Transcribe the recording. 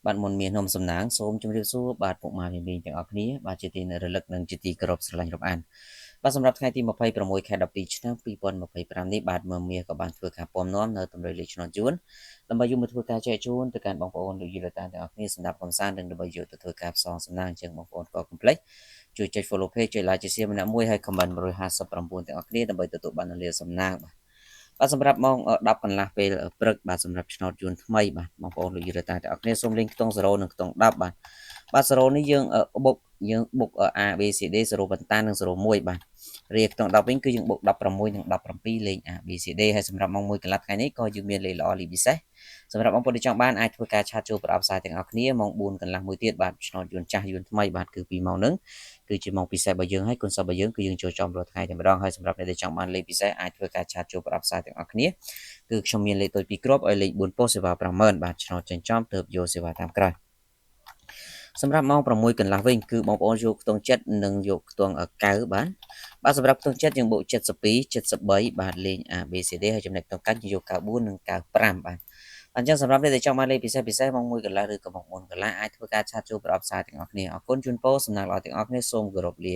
bạn một miền nôm sầm nắng sớm trong riêng số bạn một mà mìnhទាំងở kia bạn chỉ tin ở lực nâng chỉ tin cơ sở lành robban បាទសម្រាប់ថ្ងៃទី26ខែ12ឆ្នាំ2025នេះបាទមើលមាសក៏បានធ្វើការពំនាំនៅតម្រុយលេខឆ្នោតយួនដើម្បីយកមកធ្វើការចែកជូនទៅកាន់បងប្អូនលោកយាយលោកតាទាំងអស់គ្នាសម្រាប់កំសាន្តនិងដើម្បីយកទៅធ្វើការផ្សងសំណាងជាងបងប្អូនក៏កុំភ្លេចជួយចុច follow page ចុច like ជាសៀមម្នាក់មួយហើយ comment 159ទាំងអស់គ្នាដើម្បីទទួលបាននូវលាសំណាងបាទសម្រាប់ម៉ោង10កន្លះពេលព្រឹកបាទសម្រាប់ឆ្នោតយួនថ្មីបាទបងប្អូនលោកយាយលោកតាទាំងអស់គ្នាសូមលេងខ្ទង់0និងខ្ទង់10បាទ0នេះយើងបុក A B C D 0បន្តាននិង01បាទរាខ្ទង់10វិញគឺយើងបុក16និង17លេខ A B C D ហើយសម្រាប់ម៉ោង1កន្លះថ្ងៃនេះក៏យើងមានលេខល្អលេខពិសេសសម្រាប់បងប្អូនដែលចង់បានអាចធ្វើការឆាតចូលប្រអប់ផ្សាយទាំងអស់គ្នាម៉ោង4កន្លះមួយទៀតបាទឆ្នោតយួនចាស់យួនថ្មីបាទគឺ2ម៉ោងហ្នឹងគឺជាម៉ោងពិសេសរបស់យើងហើយគុណសប្តិរបស់យើងគឺយើងចូលចំរាល់ថ្ងៃតែម្ដងហើយសម្រាប់អ្នកដែលចង់បានលេខពិសេសអាចធ្វើការឆាតចូលប្រអប់ផ្សាយទាំងអស់គ្នាគឺខ្ញុំមានលេខតូច2គ្រាប់ឲ្យលេខ4ពោះសេវា50000បាទឆ្នោតចិញ្ចំទើបយកសេវាតាមក្រោយសម្រាប់ម៉ោង6កន្លះវិញគឺបងប្អូនយកខ្ទង់7និងយកខ្ទង់9បាទសម្រាប់ខ្ទង់7យើងបូក72 73បាទលេខ A B C D ហើយចំណែកខ្ទង់9យើងយក94និង95បាទអញ្ចឹងសម្រាប់អ្នកដែលចង់បានលេខពិសេសម៉ោង1កន្លះឬក៏ម៉ោង4កន្លះអាចធ្វើការឆាតចូលប្រអប់ផ្សាយទាំងអស់គ្នាអរគុណជូនពរសំណាងល្អទាំងអស់គ្នាសូមគោរពលា